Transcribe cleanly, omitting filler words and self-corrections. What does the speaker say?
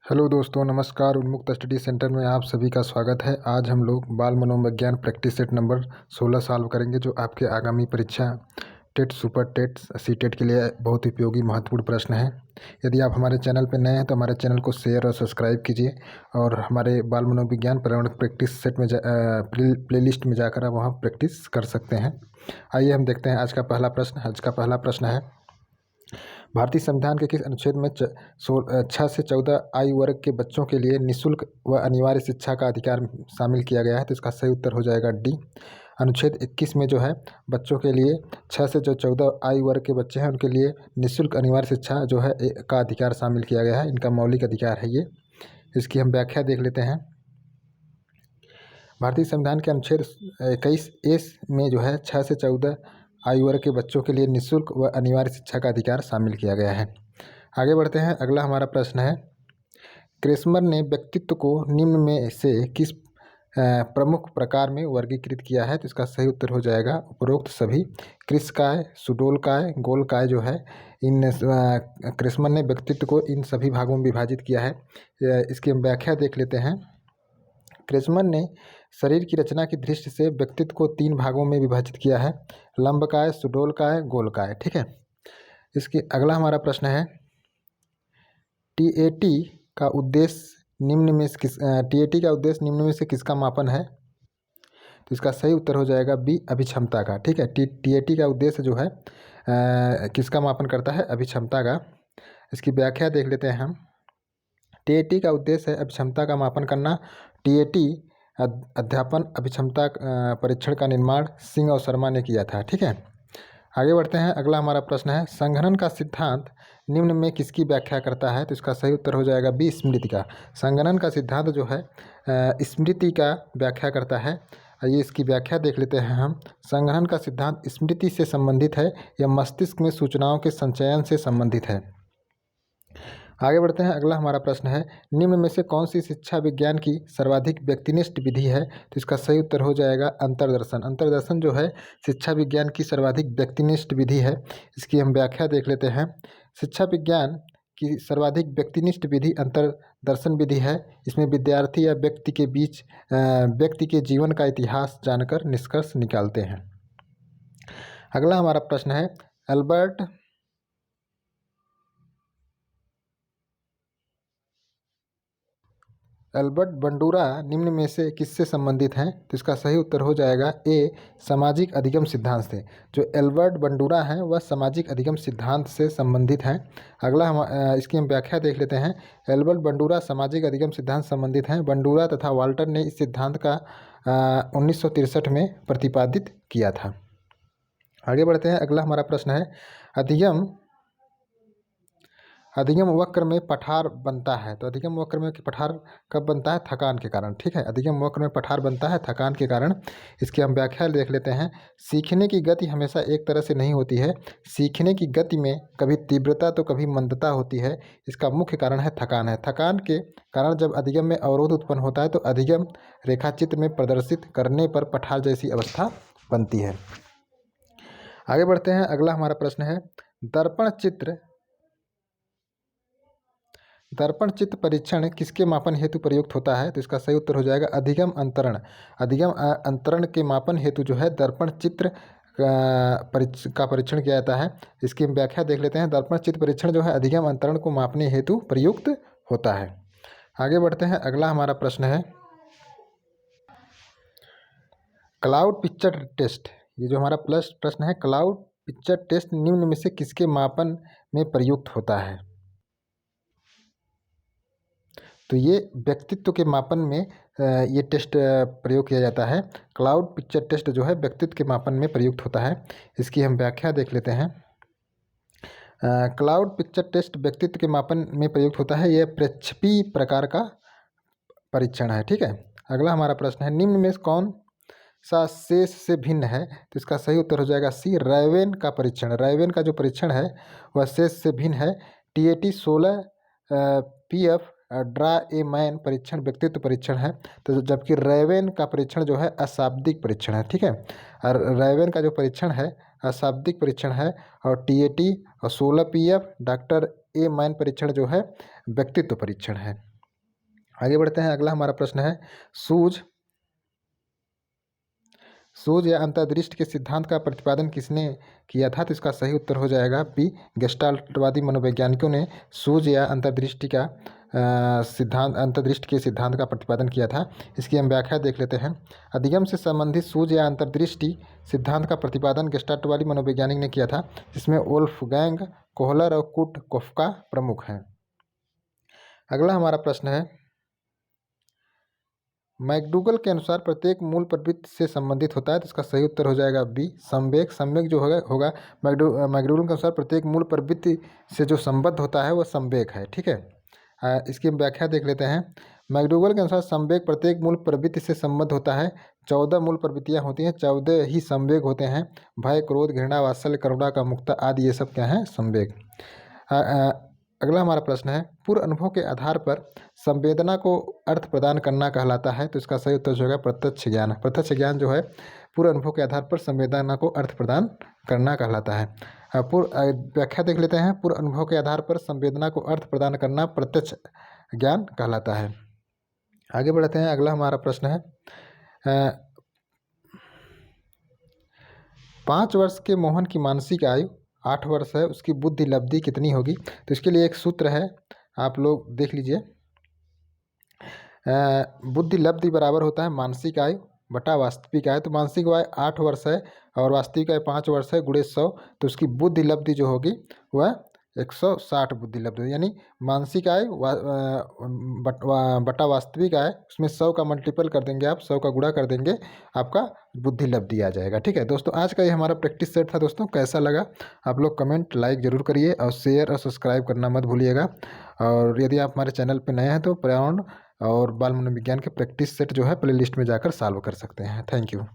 Hello दोस्तों, नमस्कार। उन्मुक्त स्टडी सेंटर में आप सभी का स्वागत है। आज हम लोग बाल मनोविज्ञान प्रैक्टिस सेट नंबर 16 सॉल्व करेंगे, जो आपके आगामी परीक्षा टेट, सुपर टेट, सीटेट के लिए बहुत उपयोगी महत्वपूर्ण प्रश्न है। यदि आप हमारे चैनल पर नए हैं तो हमारे चैनल को शेयर और सब्सक्राइब कीजिए और हमारे बाल मनोविज्ञान पर्यावरण प्रैक्टिस सेट में प्लेलिस्ट में जाकर आप वहाँ प्रैक्टिस कर सकते हैं। आइए हम देखते हैं आज का पहला प्रश्न। आज का पहला प्रश्न है, भारतीय संविधान के किस अनुच्छेद में 6 से 14 आयु वर्ग के बच्चों के लिए निःशुल्क व अनिवार्य शिक्षा का अधिकार शामिल किया गया है? तो इसका सही उत्तर हो जाएगा डी। अनुच्छेद 21 में जो है बच्चों के लिए 6 से जो 14 आयु वर्ग के बच्चे हैं उनके लिए निःशुल्क अनिवार्य शिक्षा जो है का अधिकार शामिल किया गया है। इनका मौलिक अधिकार है ये। इसकी हम व्याख्या देख लेते हैं। भारतीय संविधान के अनुच्छेद 21A में जो है 6 से 14 आयु वर्ग के बच्चों के लिए निःशुल्क व अनिवार्य शिक्षा का अधिकार शामिल किया गया है। आगे बढ़ते हैं। अगला हमारा प्रश्न है, क्रेस्मर ने व्यक्तित्व को निम्न में से किस प्रमुख प्रकार में वर्गीकृत किया है? तो इसका सही उत्तर हो जाएगा उपरोक्त सभी। कृशकाय, सुडोलकाय, गोलकाय जो है इन क्रेस्मर ने व्यक्तित्व को इन सभी भागों में विभाजित किया है। इसकी हम व्याख्या देख लेते हैं। क्रेस्मर ने शरीर की रचना की दृष्टि से व्यक्तित्व को 3 भागों में विभाजित किया है, लंबकाय, सुडोलकाय, गोलकाय। ठीक है। इसके अगला हमारा प्रश्न है, टीएटी का उद्देश्य निम्न में से किसका मापन है? तो इसका सही उत्तर हो जाएगा बी, अभिक्षमता का। ठीक है। टीएटी का उद्देश्य जो है किसका मापन करता है? अभिक्षमता का। इसकी व्याख्या देख लेते हैं हम। टीएटी का उद्देश्य है अभिक्षमता का मापन करना। टीएटी अध्यापन अभिक्षमता परीक्षण का निर्माण सिंह और शर्मा ने किया था। ठीक है। आगे बढ़ते हैं। अगला हमारा प्रश्न है, संघनन का सिद्धांत निम्न में किसकी व्याख्या करता है? तो इसका सही उत्तर हो जाएगा बी, स्मृति का। संघनन का सिद्धांत जो है स्मृति का व्याख्या करता है। ये इसकी व्याख्या देख लेते हैं हम। संघनन का सिद्धांत स्मृति से संबंधित है, यह मस्तिष्क में सूचनाओं के संचयन से संबंधित है। आगे बढ़ते हैं। अगला हमारा प्रश्न है, निम्न में से कौन सी शिक्षा विज्ञान की सर्वाधिक व्यक्तिनिष्ठ विधि है? तो इसका सही उत्तर हो जाएगा अंतर्दर्शन। अंतर्दर्शन जो है शिक्षा विज्ञान की सर्वाधिक व्यक्तिनिष्ठ विधि है। इसकी हम व्याख्या देख लेते हैं। शिक्षा विज्ञान की सर्वाधिक व्यक्तिनिष्ठ विधि अंतर्दर्शन विधि है। इसमें विद्यार्थी या व्यक्ति के जीवन का इतिहास जानकर निष्कर्ष निकालते हैं। अगला हमारा प्रश्न है, एल्बर्ट बंडूरा निम्न में से किससे संबंधित हैं? तो इसका सही उत्तर हो जाएगा ए, सामाजिक अधिगम सिद्धांत से। जो एल्बर्ट बंडूरा हैं वह सामाजिक अधिगम सिद्धांत से संबंधित हैं। अगला इसकी हम व्याख्या देख लेते हैं। एल्बर्ट बंडूरा सामाजिक अधिगम सिद्धांत संबंधित हैं। बंडूरा तथा वाल्टर ने इस सिद्धांत का 1963 में प्रतिपादित किया था। आगे बढ़ते हैं। अगला हमारा प्रश्न है, अधिगम वक्र में पठार बनता है। तो अधिगम वक्र में पठार कब बनता है? थकान के कारण। ठीक है। अधिगम वक्र में पठार बनता है थकान के कारण। इसकी हम व्याख्या देख लेते हैं। सीखने की गति हमेशा एक तरह से नहीं होती है। सीखने की गति में कभी तीव्रता तो कभी मंदता होती है। इसका मुख्य कारण है थकान है। थकान के कारण जब अधिगम में अवरोध उत्पन्न होता है तो अधिगम रेखाचित्र में प्रदर्शित करने पर पठार जैसी अवस्था बनती है। आगे बढ़ते हैं। अगला हमारा प्रश्न है, दर्पण चित्र परीक्षण किसके मापन हेतु प्रयुक्त होता है? तो इसका सही उत्तर हो जाएगा अधिगम अंतरण। अधिगम अंतरण के मापन हेतु जो है दर्पण चित्र का परीक्षण किया जाता है। इसकी हम व्याख्या देख लेते हैं। दर्पण चित्र परीक्षण जो है अधिगम अंतरण को मापने हेतु प्रयुक्त होता है। आगे बढ़ते हैं। अगला हमारा प्रश्न है, क्लाउड पिक्चर टेस्ट। ये जो हमारा प्रश्न है, क्लाउड पिक्चर टेस्ट निम्न में से किसके मापन में प्रयुक्त होता है? तो ये व्यक्तित्व के मापन में ये टेस्ट प्रयोग किया जाता है। क्लाउड पिक्चर टेस्ट जो है व्यक्तित्व के मापन में प्रयुक्त होता है। इसकी हम व्याख्या देख लेते हैं। क्लाउड पिक्चर टेस्ट व्यक्तित्व के मापन में प्रयुक्त होता है। यह प्रक्षेपी प्रकार का परीक्षण है। ठीक है। अगला हमारा प्रश्न है, निम्न में कौन सा शेष से भिन्न है? तो इसका सही उत्तर हो जाएगा सी, रैवेन का परीक्षण। रैवेन का जो परीक्षण है वह शेष से भिन्न है। TAT 16 PF draw a man परीक्षण व्यक्तित्व परीक्षण है। तो जबकि रैवेन का परीक्षण जो है अशाब्दिक परीक्षण है। ठीक है। और रैवेन का जो परीक्षण है अशाब्दिक परीक्षण है और टीएटी और 16 पीएफ डॉक्टर ए मैन परीक्षण जो है व्यक्तित्व परीक्षण है। आगे बढ़ते हैं। अगला हमारा प्रश्न है, सूझ या अंतर्दृष्टि के सिद्धांत का प्रतिपादन किसने किया था? तो इसका सही उत्तर हो जाएगा बी, गेस्टाल्टवादी मनोवैज्ञानिकों ने सूझ या अंतर्दृष्टि का सिद्धांत, अंतर्दृष्टि के सिद्धांत का प्रतिपादन किया था। इसकी हम व्याख्या देख लेते हैं। अधिगम से संबंधित सूझ या अंतर्दृष्टि सिद्धांत का प्रतिपादन गेस्टाल्टवादी मनोवैज्ञानिक ने किया था, जिसमें वोल्फगैंग कोहलर और कुर्ट कोफका प्रमुख हैं। अगला हमारा प्रश्न है, मैकडूगल के अनुसार प्रत्येक मूल प्रवृत्ति से संबंधित होता है। तो इसका सही उत्तर हो जाएगा बी, संवेग। संवेग जो होगा मैकडूगल के अनुसार प्रत्येक मूल प्रवृत्ति से जो संबद्ध होता है वह संवेग है। ठीक है, इसकी हम व्याख्या देख लेते हैं। मैकडूगल के अनुसार संवेग प्रत्येक मूल प्रवृत्ति से संबद्ध होता है। 14 मूल प्रवृत्तियाँ होती हैं, 14 ही संवेग होते हैं। भय, क्रोध, घृणा, वात्सल्य, करुणा, कामुकता आदि ये सब क्या हैं? संवेग। अगला हमारा प्रश्न है, पूर्व अनुभव के आधार पर संवेदना को अर्थ प्रदान करना कहलाता है। तो इसका सही उत्तर जो होगा प्रत्यक्ष ज्ञान। प्रत्यक्ष ज्ञान जो है पूर्व अनुभव के आधार पर संवेदना को अर्थ प्रदान करना कहलाता है। व्याख्या देख लेते हैं। पूर्व अनुभव के आधार पर संवेदना को अर्थ प्रदान करना प्रत्यक्ष ज्ञान कहलाता है। आगे बढ़ते हैं। अगला हमारा प्रश्न है, 5 वर्ष के मोहन की मानसिक आयु 8 वर्ष है, उसकी बुद्धि लब्धि कितनी होगी? तो इसके लिए एक सूत्र है, आप लोग देख लीजिए। बुद्धि लब्धि बराबर होता है मानसिक आयु बटा वास्तविक आयु। तो मानसिक आयु 8 वर्ष है और वास्तविक आयु 5 वर्ष है, गुणे 100, तो उसकी बुद्धि लब्धि जो होगी वह 160 बुद्धि लब्धि, यानी मानसिक आयु बटा वास्तविक आयु, उसमें 100 का मल्टीपल कर देंगे आप, 100 का गुणा कर देंगे, आपका बुद्धि लब्धि आ जाएगा। ठीक है दोस्तों, आज का ये हमारा प्रैक्टिस सेट था। दोस्तों कैसा लगा आप लोग कमेंट लाइक ज़रूर करिए और शेयर और सब्सक्राइब करना मत भूलिएगा। और यदि आप हमारे चैनल पर नए हैं तो पर्यावरण और बाल मनोविज्ञान के प्रैक्टिस सेट जो है प्लेलिस्ट में जाकर सॉल्व कर सकते हैं। Thank you.